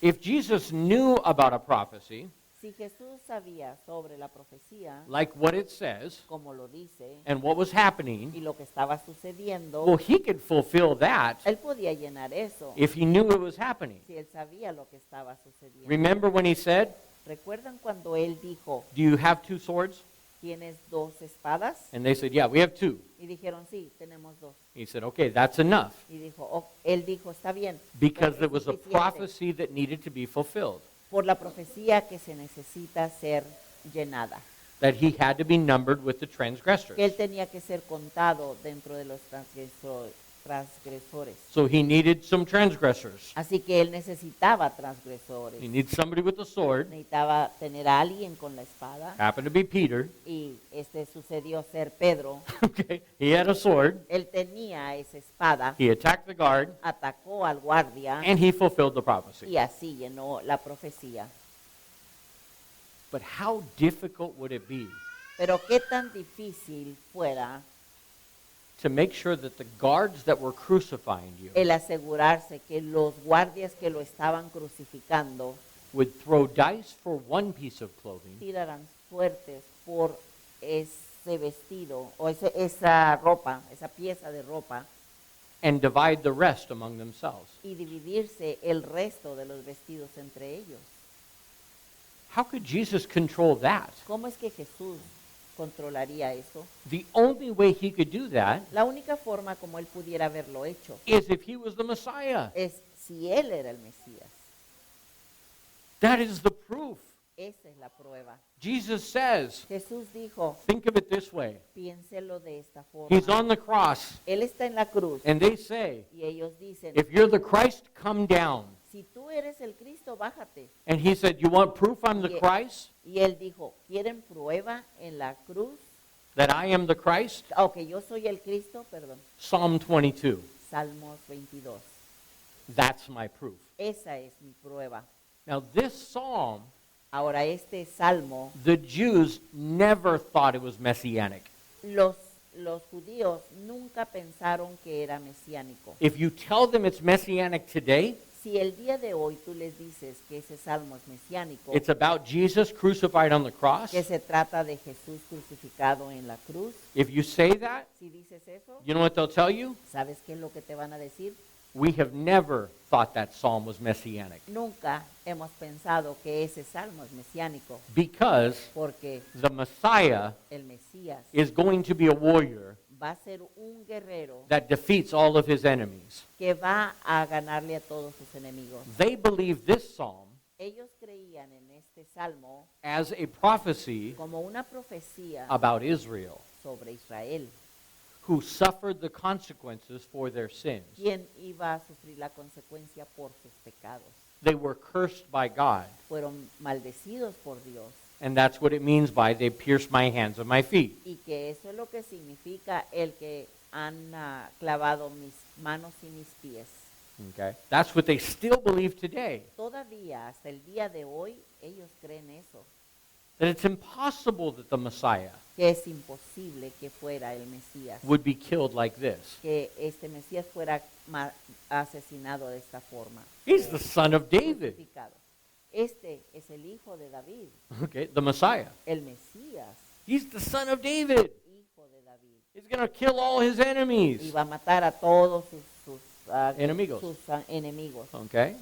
If Jesus knew about a prophecy, Si Jesús sabía sobre la profecía, like what it says, como lo dice, and what was y happening, lo que estaba sucediendo, well, he could fulfill that él podía llenar eso if he knew it was happening. si él sabía lo que estaba sucediendo. Remember when he said, ¿Recuerdan cuando él dijo, do you have two swords? ¿tienes dos espadas? And they said, yeah, we have two. Y dijeron, sí, tenemos dos. He said, okay, that's enough, Y dijo, "Oh", él dijo, está bien. because es there was a suficiente prophecy that needed to be fulfilled, por la profecía que se necesita ser llenada. that he had to be numbered with the Que él transgressors. tenía que ser contado dentro de los transgresores. So he needed some transgressors. Así que él necesitaba transgresores. He needs somebody with a sword, Necesitaba tener a alguien con la espada. happened to be Peter. Y sucedió ser Pedro. Okay, he had a sword, Él tenía esa espada, he attacked the guard, atacó al guardia and he fulfilled the prophecy. y así llenó la profecía. But how difficult would it be Pero qué tan difícil fuera to make sure that the guards that were crucifying you el asegurarse que los guardias que lo estaban crucificando would throw dice for one piece of clothing tiraran fuertes por ese vestido o esa ropa, esa pieza de ropa, and divide the rest among themselves? y dividirse el resto de los vestidos entre ellos? How could Jesus control that? ¿Cómo es que Jesús controlaría eso? The only way he could do that La única forma como él pudiera haberlo hecho is if he was the Messiah. es si él era el Mesías. That is the proof. Esa es la prueba. Jesus says, Jesús dijo, think of it this way. piénselo de esta He's forma. on the cross, Él está en la cruz and they say, y ellos dicen, if you're the Christ, come down. si tú eres el Cristo, bájate. And he said, you want proof I'm the Yeah. Christ? Y él dijo, ¿quieren prueba en la cruz? That I am the Christ? Ok, yo soy el Cristo, perdón. Psalm 22. Salmos 22. That's my proof. Esa es mi prueba. Now, this psalm, Ahora, este salmo, the Jews never thought it was messianic. los judíos nunca pensaron que era mesiánico. If you tell them it's messianic today, Si el día de hoy tú les dices que ese salmo es mesiánico, it's about Jesus crucified on the cross. que se trata de Jesús crucificado en la cruz, If you say that, si dices eso, you know what they'll tell you? ¿sabes qué es lo que te van a decir? We have never thought that psalm was messianic. Nunca hemos pensado que ese salmo es mesiánico, Because porque the Messiah el Mesías is going to be a warrior va a ser un guerrero that defeats all of his enemies. que va a ganarle a todos sus enemigos. They believe this psalm Ellos creían en este salmo as a prophecy como una profecía about Israel, sobre Israel, who suffered the consequences for their sins. quien iba a sufrir la consecuencia por sus pecados. They were cursed by God, Fueron maldecidos por Dios. and that's what it means by they pierced my hands and my feet. Y que eso es lo que significa el que han clavado mis manos y mis pies. Okay? That's what they still believe today. Todavía, hasta el día de hoy, ellos creen eso, That it's impossible that the Messiah que es imposible que fuera el Mesías, would be killed like this. que este Mesías fuera asesinado de esta forma. He's the son of David. Crucificado. Este es el hijo de David, Okay, the Messiah. el Mesías, He's the son of David. hijo de David. He's going to kill all his Y enemies. va a matar a todos Enemigos. sus enemigos. Okay?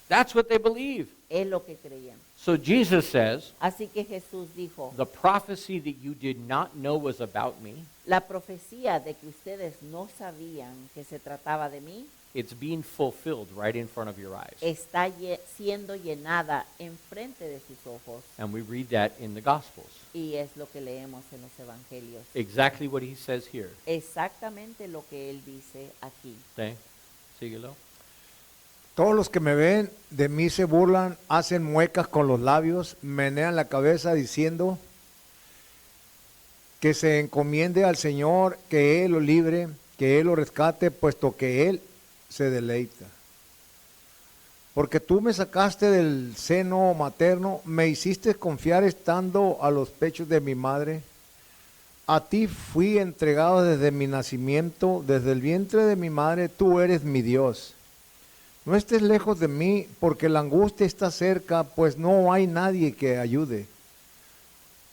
That's what they believe. Es lo que creían. So Jesus says, Así que Jesús dijo, the prophecy that you did not know was about me, la profecía de que ustedes no sabían que se trataba de mí, it's being fulfilled right in front of your eyes. está siendo llenada enfrente de sus ojos. And we read that in the Gospels. Y es lo que leemos en los evangelios. Exactly what he says here. Exactamente lo que él dice aquí. Okay? Síguelo. Todos los que me ven de mí se burlan, hacen muecas con los labios, menean la cabeza diciendo que se encomiende al Señor, que Él lo libre, que Él lo rescate, puesto que Él se deleita. Porque tú me sacaste del seno materno, me hiciste confiar estando a los pechos de mi madre. A ti fui entregado desde mi nacimiento, desde el vientre de mi madre, tú eres mi Dios. No estés lejos de mí, porque la angustia está cerca, pues no hay nadie que ayude.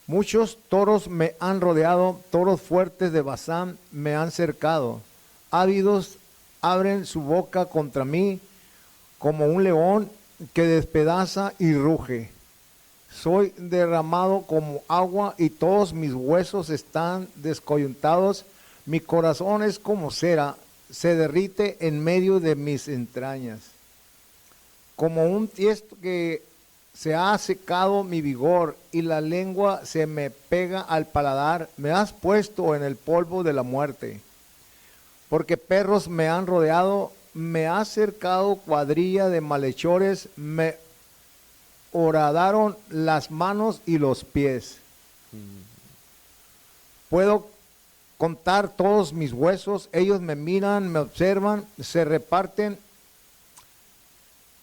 Muchos toros me han rodeado, toros fuertes de Basán me han cercado. Ávidos abren su boca contra mí, como un león que despedaza y ruge. Soy derramado como agua y todos mis huesos están descoyuntados. Mi corazón es como cera, se derrite en medio de mis entrañas. Como un tiesto que se ha secado mi vigor y la lengua se me pega al paladar, me has puesto en el polvo de la muerte. Porque perros me han rodeado, me ha cercado cuadrilla de malhechores, me horadaron las manos y los pies. Puedo contar todos mis huesos, ellos me miran, me observan, se reparten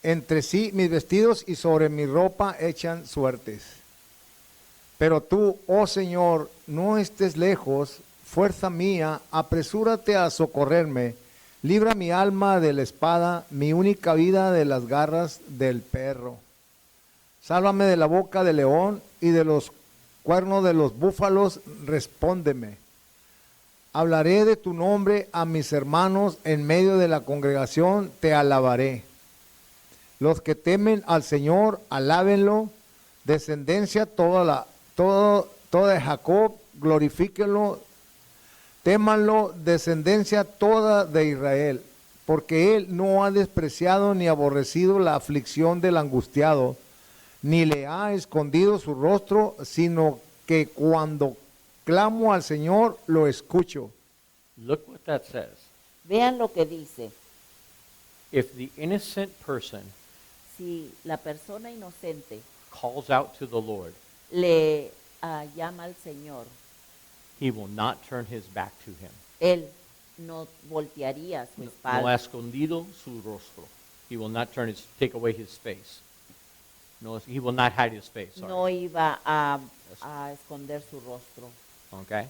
entre sí mis vestidos y sobre mi ropa echan suertes. Pero tú, oh Señor, no estés lejos, fuerza mía, apresúrate a socorrerme, libra mi alma de la espada, mi única vida de las garras del perro. Sálvame de la boca del león y de los cuernos de los búfalos, respóndeme. Hablaré de tu nombre a mis hermanos, en medio de la congregación te alabaré. Los que temen al Señor, alábenlo, descendencia toda de Jacob, glorifíquenlo, témanlo, descendencia toda de Israel, porque él no ha despreciado ni aborrecido la aflicción del angustiado, ni le ha escondido su rostro, sino que cuando clamo al Señor, lo escucho. Look what that says. Vean lo que dice. If the innocent person Si la persona inocente calls out to the Lord, le llama al Señor, he will not turn his back to him. Él no voltearía su No espalda. ha escondido su rostro. He will not take away his face. No, he will not hide his face. Sorry. No iba a esconder su rostro. Okay?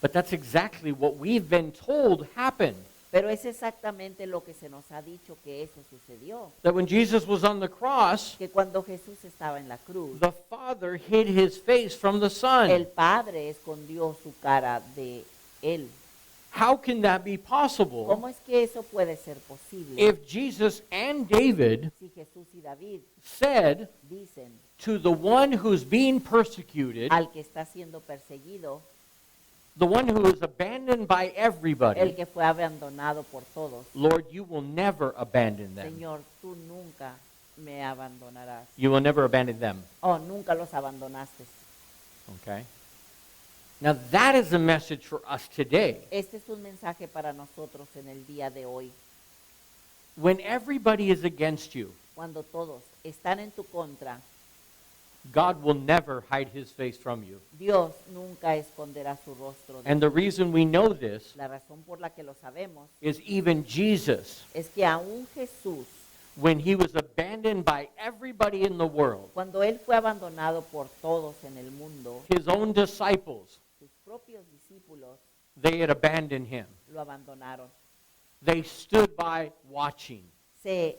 But that's exactly what we've been told happened. Pero es exactamente lo que se nos ha dicho que eso sucedió. That when Jesus was on the cross, Que cuando Jesús estaba en la cruz, the Father hid his face from the el Son. Padre escondió su cara de él. How can that be possible ¿Cómo es que eso puede ser posible? if Jesus and David Si Jesús y David said dicen to the one who's being persecuted, al que está siendo perseguido, the one who is abandoned by el everybody, que fue abandonado por todos, Lord, you will never abandon them. Señor, tú nunca me abandonarás. You will never abandon them. Oh, nunca los abandonaste. Okay? Now that is a message for us today. Este es un mensaje para nosotros en el día de hoy. When everybody is against you, Cuando todos están en tu contra, God will never hide his face from you. Dios nunca esconderá su rostro de And the reason we know this La razón por la que lo sabemos is even Jesus, es que aún Jesús, when he was abandoned by everybody in the world, cuando Él fue abandonado por todos en el mundo, his own disciples, sus propios discípulos they had abandoned him. lo abandonaron. They stood by watching. Se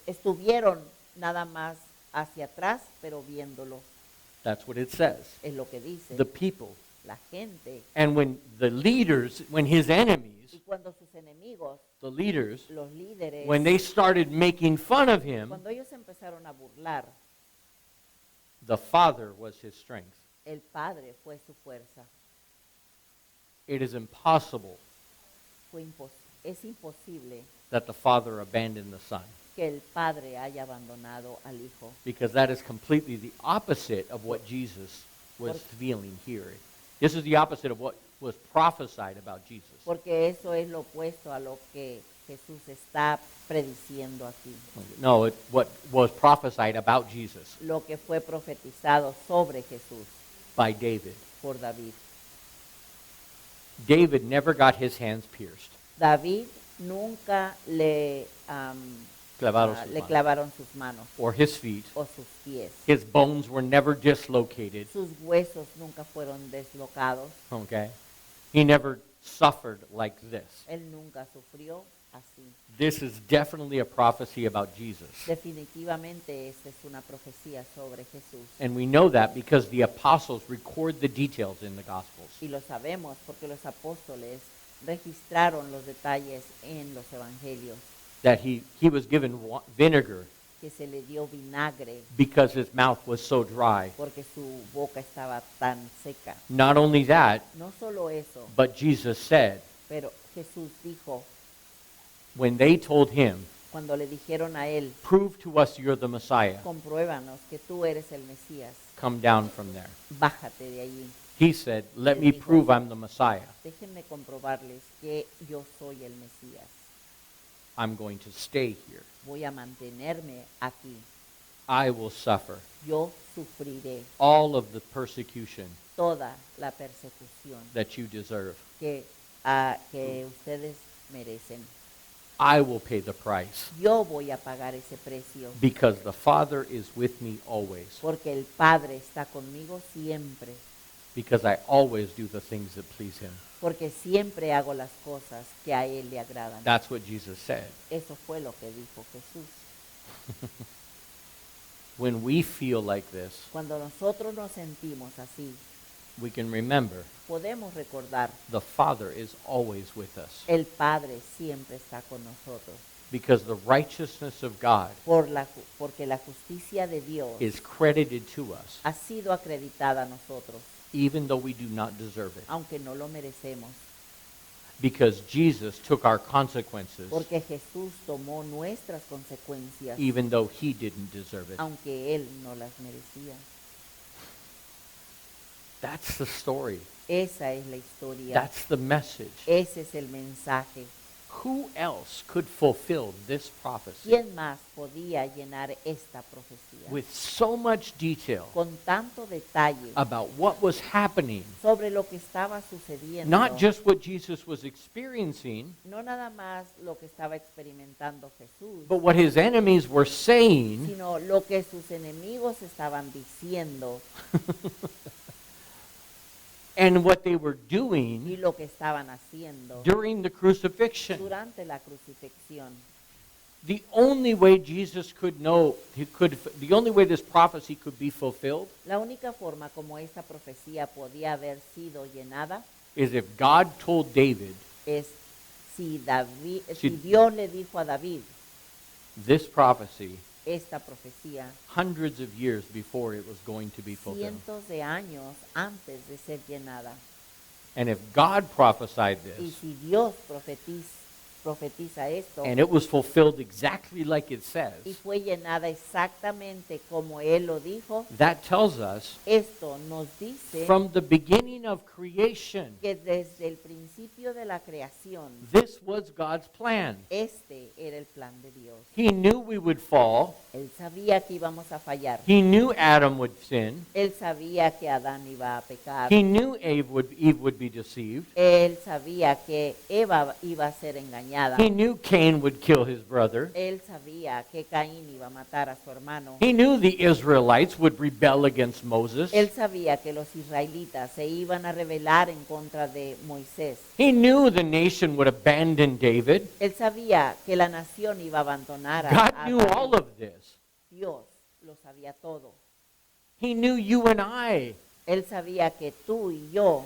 estuvieron nada más hacia atrás, pero viéndolo. That's what it says. Es lo que dice. The people. La gente. And when the leaders, when his enemies, Y cuando sus enemigos, the leaders, los líderes, when they started making fun of him, cuando ellos empezaron a burlar, the Father was his strength. el Padre fue su fuerza. It is impossible Es imposible that the Father abandoned the Son, que el Padre haya abandonado al Hijo, because that is completely the opposite of what Jesus was feeling here. This is the opposite of what was prophesied about Jesus. porque eso es lo opuesto a lo que Jesús está prediciendo aquí. No, what was prophesied about Jesus Lo que fue profetizado sobre Jesús by David. por David. David never got his hands pierced. David nunca le clavaron sus manos Or his feet. o sus pies. His bones were never dislocated. Sus huesos nunca fueron deslocados. Okay? He never suffered like this. Él nunca sufrió así. This is definitely a prophecy about Jesus. Definitivamente esta es una profecía sobre Jesús. And we know that because the apostles record the details in the Gospels. Y lo sabemos porque los apóstoles registraron los detalles en los evangelios, That he was given vinegar que se le dio vinagre because his mouth was so dry. porque su boca estaba tan seca. Not only that, No solo eso, but Jesus said, pero Jesús dijo, when they told him, cuando le dijeron a él, prove to us you're the Messiah, compruébanos que tú eres el Mesías, come down from there. bájate de allí. He said, let me prove I'm the Messiah. Déjenme comprobarles que yo soy el Mesías. I'm going to stay here. Voy a mantenerme aquí. I will suffer Yo sufriré all of the persecution toda la persecución that you deserve. que ustedes merecen. I will pay the price Yo voy a pagar ese precio because the Father is with me always. porque el Padre está conmigo siempre, Because I always do the things that please him. porque siempre hago las cosas que a Él le agradan. That's what Jesus said. Eso fue lo que dijo Jesús. When we feel like this, Cuando nosotros nos sentimos así, we can remember podemos recordar, the Father is always with us. el Padre siempre está con nosotros. Because the righteousness of God Porque la justicia de Dios is credited to us, ha sido acreditada a nosotros, even though we do not deserve it. aunque no lo merecemos. Because Jesus took our consequences, Porque Jesús tomó nuestras consecuencias, even though he didn't deserve it. aunque Él no las merecía. That's the story. Esa es la historia. That's the message. Ese es el mensaje. Who else could fulfill this prophecy ¿Quién más podía llenar esta profecía with so much detail con tanto detalle about what was happening? sobre lo que estaba sucediendo? Not just what Jesus was experiencing, No nada más lo que estaba experimentando Jesús, but what his enemies were saying sino lo que sus enemigos estaban diciendo and what they were y doing lo que estaban haciendo during the crucifixion. durante la crucifixión. The only way Jesus could know, the only way this prophecy could be fulfilled La única forma como esta profecía podía haber sido llenada is if God told David, es si Si- Dios le dijo a David this prophecy esta profecía hundreds of years before it was going to be fulfilled. cientos de años antes de ser llenada. And if God prophesied Y this, si Dios profetiza esto and it was fulfilled exactly like it y says, fue llenada exactamente como Él lo dijo, that tells us esto nos dice from the beginning of creation, que desde el principio de la creación, this was God's plan. este era el plan de Dios. He knew we would fall. Él sabía que íbamos a fallar. He knew Adam would sin. Él sabía que Adán iba a pecar. He knew Eve would be deceived. Él sabía que Eva iba a ser engañada. He knew Cain would kill his brother. Él sabía que Caín iba a matar a su hermano. He knew the Israelites would rebel against Moses. Él sabía que los israelitas se iban a rebelar en contra de Moisés. He knew the nation would abandon David. Él sabía que la nación iba a abandonar a God knew David. all of this. Dios lo sabía todo. He knew you and I. Él sabía que tú y yo,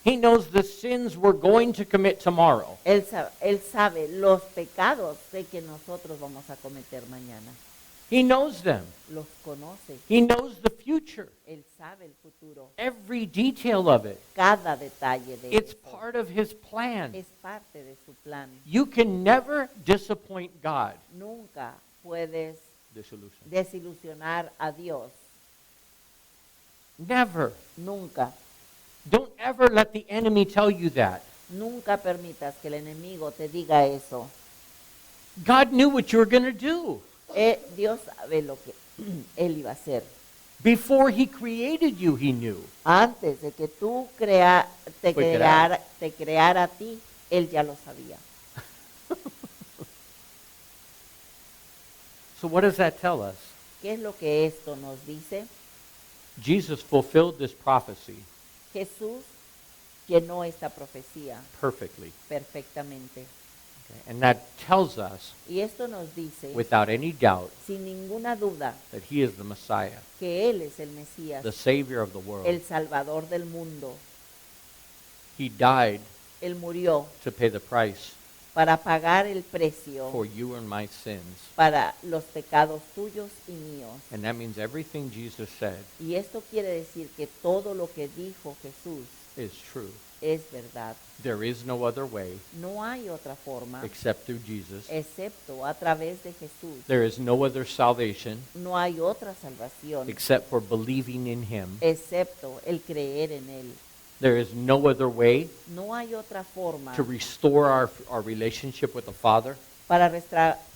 He knows the sins we're going to commit tomorrow. él sabe los pecados de que nosotros vamos a cometer mañana. He knows them. Los conoce. He knows the future, Él sabe el futuro. every detail of it. Cada detalle de It's eso part of his plan. es parte de su plan. You can never disappoint God. Nunca puedes Disillusion. desilusionar a Dios. Never. Nunca. Don't ever let the enemy tell you that. Nunca permitas que el enemigo te diga eso. God knew what you were going to do. Dios sabe lo que Él iba a hacer. Before he created you, he knew. Antes de que tú te creara a ti, Él ya lo sabía. So what does that tell us? ¿Qué es lo que esto nos dice? Jesus fulfilled this prophecy Jesús llenó esta profecía perfectly. perfectamente. Okay? And that tells us, Y esto nos dice, without any doubt, sin ninguna duda, that he is the Messiah, que Él es el Mesías, the Savior of the world. el Salvador del mundo. He died Él murió to pay the price para pagar el precio for you and my sins. para los pecados tuyos y míos. And that means everything Jesus said Y esto quiere decir que todo lo que dijo Jesús is true. es verdad. There is no other way No hay otra forma except through Jesus. excepto a través de Jesús. There is no other salvation No hay otra salvación except for believing in him. excepto el creer en Él. There is no other way No hay otra forma to restore our relationship with the Father para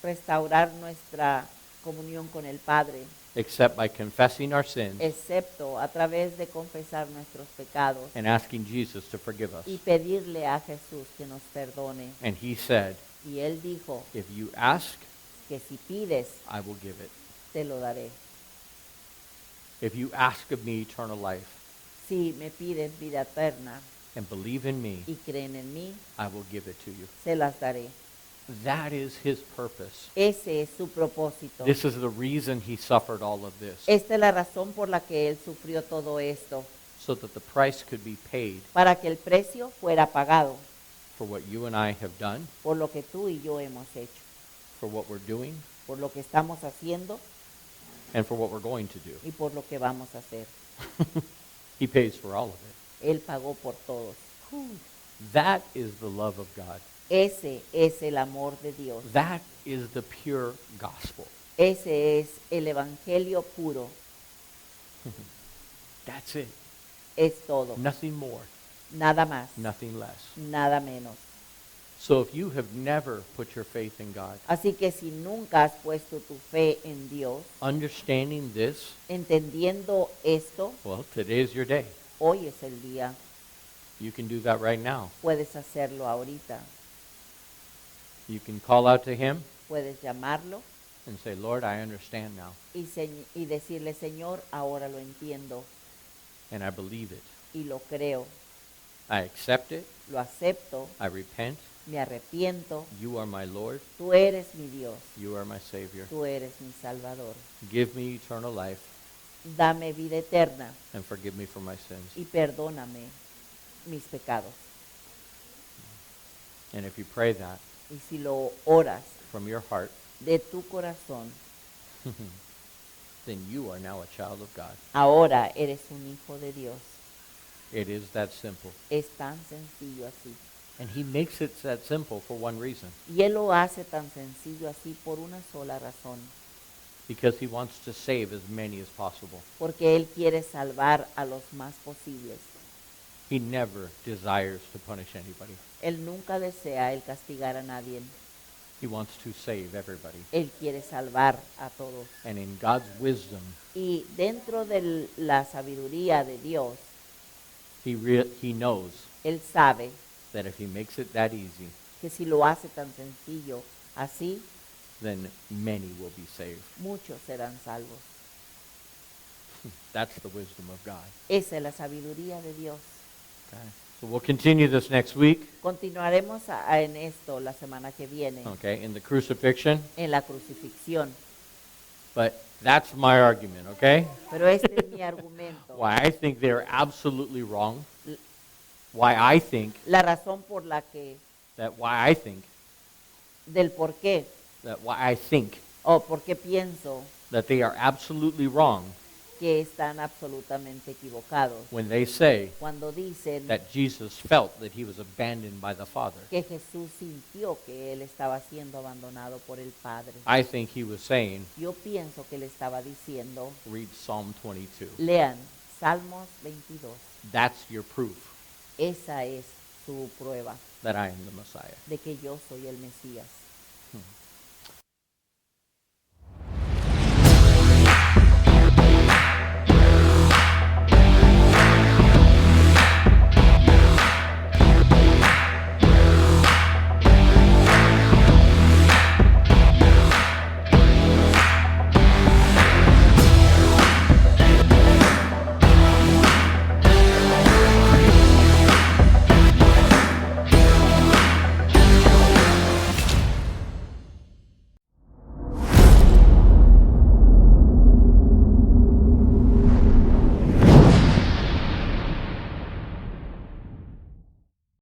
restaurar nuestra comunión con el Padre, except by confessing our sins excepto a través de confesar nuestros pecados and asking Jesus to forgive us. y pedirle a Jesús que nos perdone. And he said, Y Él dijo if you ask, que si pides, I will give it. te lo daré. If you ask of me eternal life Si me piden vida eterna and believe in me, y creen en mí, I will give it to you. se las daré. That is his purpose. Ese es su propósito. This is the reason he suffered all of this, Esta es la razón por la que Él sufrió todo esto, so that the price could be paid para que el precio fuera pagado for what you and I have done, por lo que tú y yo hemos hecho, for what we're doing, por lo que estamos haciendo and for what we're going to do. y por lo que vamos a hacer. He pays for all of it. Él pagó por todos. That is the love of God. Ese es el amor de Dios. That is the pure gospel. Ese es el evangelio puro. That's it. Es todo. Nothing more, Nada más. nothing less. Nada menos. So if you have never put your faith in God, Así que si nunca has puesto tu fe en Dios, understanding this, entendiendo esto, well, today is your day. hoy es el día. You can do that right now. Puedes hacerlo ahorita. You can call out to him Puedes llamarlo and say, Lord, I understand now, y decirle, Señor, ahora lo entiendo and I believe it. y lo creo. I accept it. Lo acepto, I repent. me arrepiento. You are my Lord. Tú eres mi Dios. You are my Savior. Tú eres mi Salvador. Give me eternal life Dame vida eterna and forgive me for my sins. y perdóname mis pecados. And if you pray that Y si lo oras from your heart, de tu corazón, then you are now a child of God. ahora eres un hijo de Dios. It is that simple. Es tan sencillo así. And he makes it that simple for one reason, Y Él lo hace tan sencillo así por una sola razón. because he wants to save as many as possible. Porque Él quiere salvar a los más posibles. He never desires to punish anybody. Él nunca desea el castigar a nadie. He wants to save everybody. Él quiere salvar a todos. And in God's wisdom, Y dentro de la sabiduría de Dios, he knows Él sabe that if he makes it that easy, que si lo hace tan sencillo así, then many will be saved. muchos serán salvos. That's the wisdom of God. Esa es la sabiduría de Dios. Okay? So we'll continue this next week, Continuaremos en esto la semana que viene, okay, in the crucifixion. en la crucifixión. But that's my argument, okay? Pero este es mi argumento. Why I think they're absolutely wrong. Why I think La razón por la que, why I think del por qué, o por qué pienso that they are absolutely wrong que están absolutamente equivocados when they say cuando dicen that Jesus felt that he was abandoned by the Father. que Jesús sintió que Él estaba siendo abandonado por el Padre. I think he was saying, Yo pienso que le estaba diciendo, read Psalm 22. lean Salmos 22. That's your proof Esa es su prueba that I am the Messiah. de que yo soy el Mesías. Hmm.